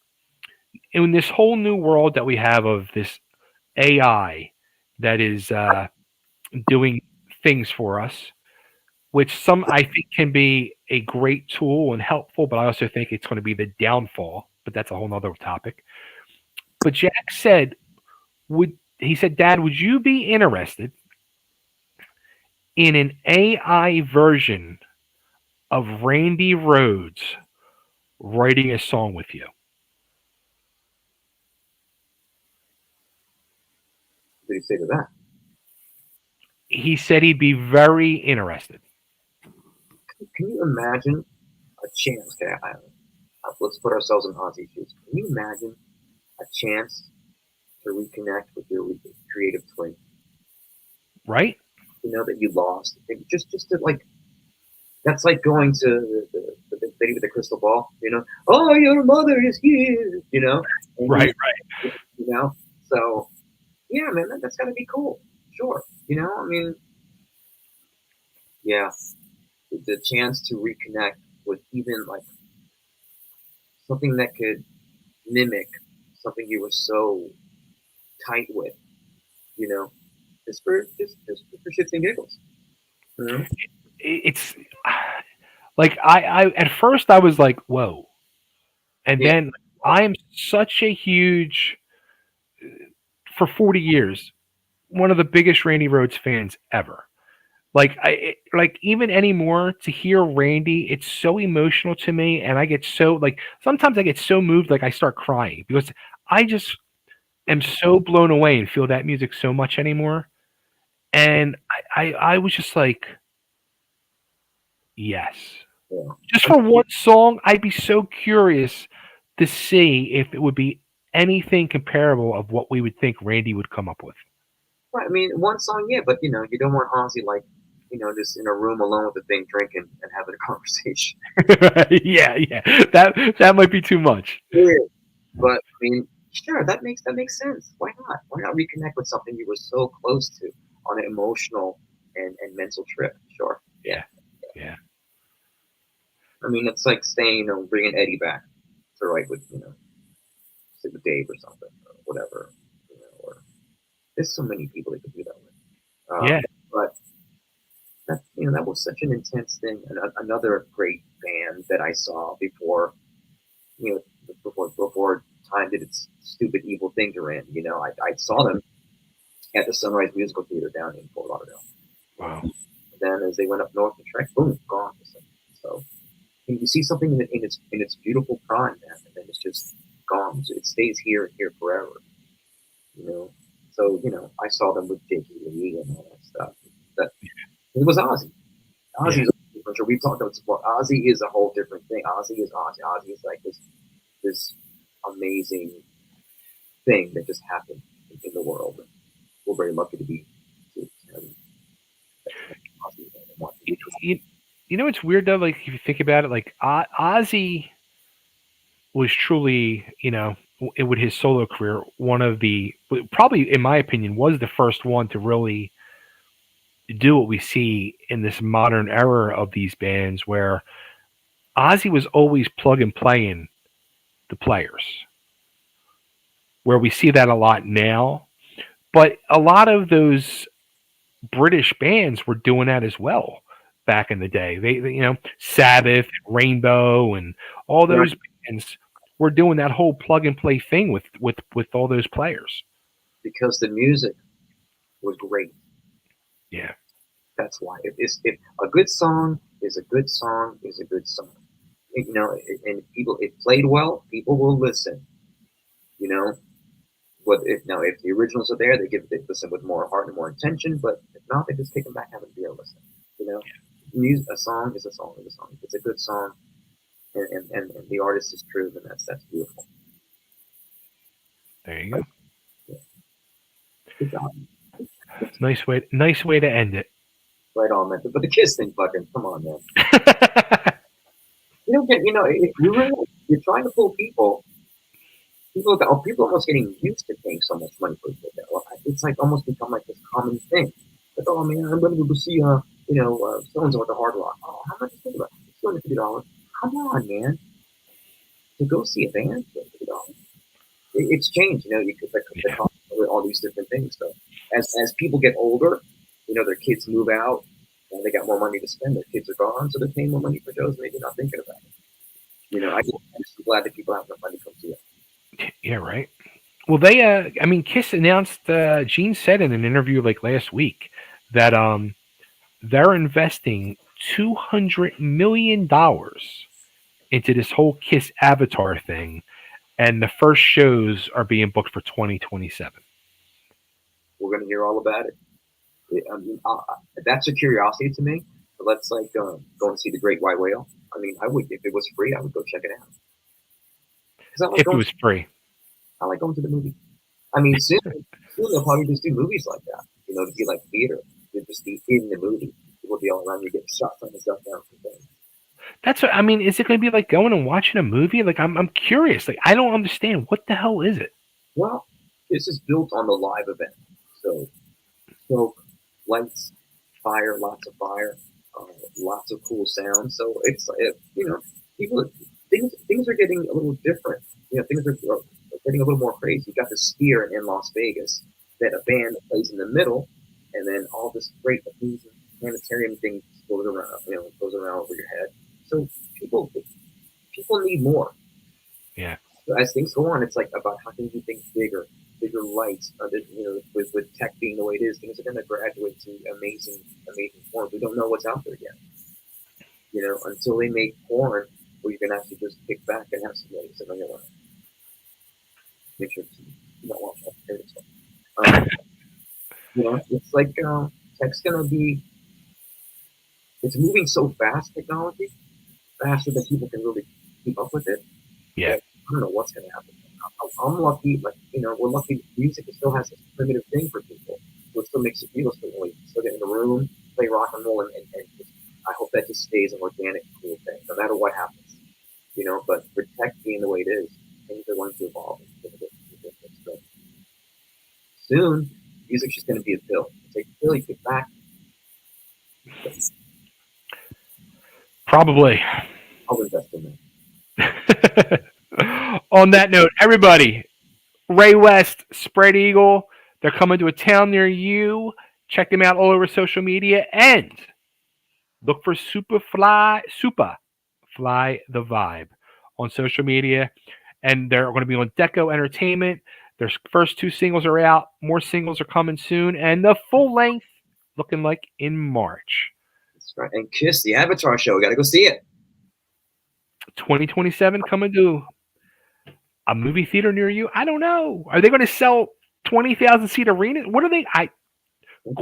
S1: in this whole new world that we have of this AI that is doing things for us, which some I think can be a great tool and helpful, but I also think it's going to be the downfall. But that's a whole nother topic. But Jack said, "Would he said, Dad, would you be interested in an AI version of Randy Rhoads writing a song with you?"
S2: What do you say to that?
S1: He said he'd be very interested.
S2: Can you imagine a chance? Okay, let's put ourselves in Ozzy's shoes. Can you imagine a chance to reconnect with your creative twin?
S1: Right?
S2: You know that you lost. Just to like that's like going to the lady with the crystal ball. You know, oh, your mother is here. You know, and
S1: Right,
S2: you know. So yeah, man, that's gotta be cool. Sure. You know, I mean, yeah, the chance to reconnect with even like something that could mimic something you were so tight with, you know, just for shits and giggles, you know.
S1: It's like I at first I was like, whoa, and
S2: Yeah,
S1: then I am such a huge for 40 years one of the biggest Randy Rhoads fans ever. Like even anymore to hear Randy, it's so emotional to me, and I get so like sometimes I get so moved like I start crying because I just am so blown away and feel that music so much anymore. And I was just like, yes.
S2: yeah.
S1: Just for one song, I'd be so curious to see if it would be anything comparable of what we would think Randy would come up with.
S2: Right, I mean, one song, yeah, but you don't want Ozzy like, just in a room alone with a thing, drinking and having a conversation.
S1: Yeah, yeah. That might be too much.
S2: Yeah. But I mean, sure, that makes sense. Why not? Why not reconnect with something you were so close to on an emotional and mental trip? Sure, yeah.
S1: Yeah, yeah.
S2: I mean, it's like saying, bringing Eddie back to write with, sit with Dave or something or whatever, or there's so many people they could do that with.
S1: Yeah.
S2: But that was such an intense thing. And another great band that I saw before time did its stupid evil thing to Randy. I saw them at the Sunrise Musical Theater down in Fort Lauderdale.
S1: Wow.
S2: And then as they went up north and Trek, boom, gone. So you see something in its beautiful prime, man, and then it's just gone. So it stays here forever. You know. So I saw them with Dickie Lee and all that stuff. That it was Ozzy.
S1: Yeah.
S2: Ozzy's a different. We've talked about this before. Ozzy is a whole different thing. Ozzy is Ozzy. Ozzy is like this amazing thing that just happened in the world. And we're very lucky to have Ozzy and want to
S1: You,
S2: do this.
S1: you, you know what's weird though? Like if you think about it, like Ozzy was truly, with his solo career, one of the probably, in my opinion, was the first one to really do what we see in this modern era of these bands, where Ozzy was always plug and playing the players. Where we see that a lot now, but a lot of those British bands were doing that as well back in the day. Sabbath, Rainbow, and all
S2: Right.
S1: those bands were doing that whole plug and play thing with all those players.
S2: Because the music was great.
S1: Yeah,
S2: That's why. If a good song is a good song is a good song. And people, it played well, people will listen. You know, if the originals are there, they listen with more heart and more intention. But if not, they just take them back, have a beer, listen. You know, music, a song is a song is a song. If it's a good song, and the artist is true, then that's beautiful.
S1: there you
S2: Right?
S1: go.
S2: Yeah. Good job.
S1: Nice way to end it.
S2: Right on, man. But the Kiss thing, fucking, come on, man. You don't get, if you're trying to pull people almost getting used to paying so much money for it. It's like almost become like this common thing. Like, oh man, I'm going to go see so and so at the Hard Rock. Oh, how much is it? $250. Come on, man, to go see a band, $250. It's changed. You could like the
S1: Yeah,
S2: cost of all these different things. So as people get older, their kids move out, and they got more money to spend. Their kids are gone, so they're paying more money for shows. Maybe not thinking about it. I'm just glad that people have enough money to come see it.
S1: yeah, right. Well, I mean, Kiss announced. Gene said in an interview like last week that they're investing $200 million into this whole Kiss Avatar thing, and the first shows are being booked for 2027.
S2: We're going to hear all about it. I mean, that's a curiosity to me. But let's like go and see the Great White Whale. I mean, I would if it was free. I would go check it out because I like
S1: If it
S2: going.
S1: was free.
S2: I like going to the movie. I mean, soon they'll probably just do movies like that. To be like theater. To just be in the movie. People be all around you getting shots on the stuff down.
S1: That's what I mean. Is it going to be like going and watching a movie? Like I'm curious. Like I don't understand what the hell is it?
S2: Well, this is built on the live event. So smoke, lights, fire, lots of fire. lots of cool sounds. So people things are getting a little different. Things are getting a little more crazy. You got the Sphere in Las Vegas, that a band that plays in the middle, and then all this great amazing planetarium thing goes around, goes around over your head. So people people need more.
S1: Yeah.
S2: As things go on, it's like about how can you do things bigger, bigger lights. With tech being the way it is, things are going to graduate to amazing, amazing forms. We don't know what's out there yet. Until they make porn where you can actually just kick back and have some ladies and your life. Make sure you don't watch that kind stuff. It's like tech's going to be. It's moving so fast, technology, faster than people can really keep up with it.
S1: Yeah.
S2: That I don't know what's going to happen. I'm lucky, we're lucky. Music still has this primitive thing for people, so it still makes you feel a certain way. You still get in the room, play rock and roll, and just, I hope that just stays an organic, cool thing, no matter what happens. But for tech being the way it is, things are going to evolve. So soon, music's just going to be a pill. Take a pill, you get back.
S1: Probably.
S2: I'll invest in
S1: that. On that note, everybody, Ray West, Spread Eagle, they're coming to a town near you. Check them out all over social media and look for SupaFly the Vibe on social media. And they're going to be on Deco Entertainment. Their first two singles are out. More singles are coming soon. And the full length looking like in March.
S2: That's right. And Kiss, the Avatar show. Got to go see it.
S1: 2027 coming to a movie theater near you. I don't know. Are they going to sell 20,000 seat arenas? What are they? I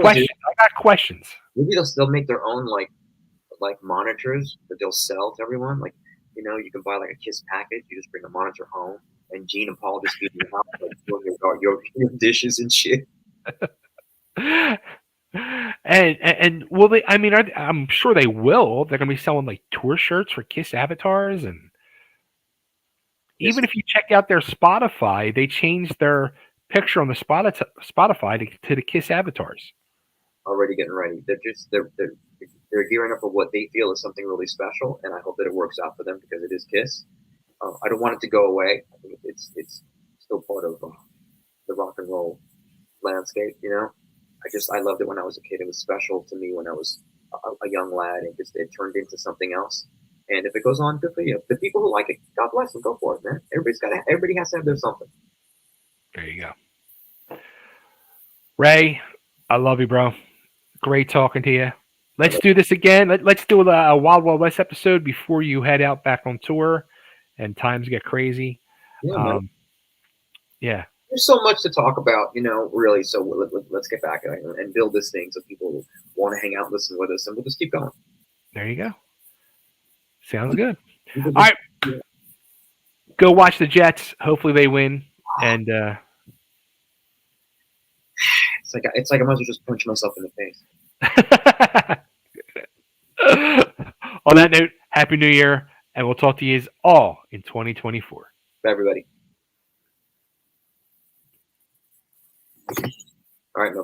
S1: got questions.
S2: Maybe they'll make their own like monitors that they'll sell to everyone. Like, you can buy like a Kiss package. You just bring a monitor home, and Gene and Paul just feed you out like your dishes and shit.
S1: And will they? I mean, I'm sure they will. They're going to be selling like tour shirts for Kiss avatars, and even if you check out their Spotify, they changed their picture on the Spotify to the Kiss avatars.
S2: Already getting ready. They're gearing up for what they feel is something really special, and I hope that it works out for them because it is Kiss. I don't want it to go away. I think it's still part of the rock and roll landscape. I loved it when I was a kid. It was special to me when I was a young lad, and it turned into something else. And if it goes on, good for you. The people who like it, God bless them. Go for it, man. Everybody has to have their something.
S1: There you go, Ray. I love you, bro. Great talking to you. Let's do this again. Let's do a Wild Wild West episode before you head out back on tour and times get crazy.
S2: Yeah, man.
S1: Yeah.
S2: There's so much to talk about, really. So let's get back and build this thing so people want to hang out and listen with us, and we'll just keep going.
S1: There you go. Sounds good. All right. Go watch the Jets. Hopefully they win. And
S2: it's like I might as well just punch myself in the face.
S1: On that note, Happy New Year, and we'll talk to you all in 2024.
S2: Bye, everybody. All right,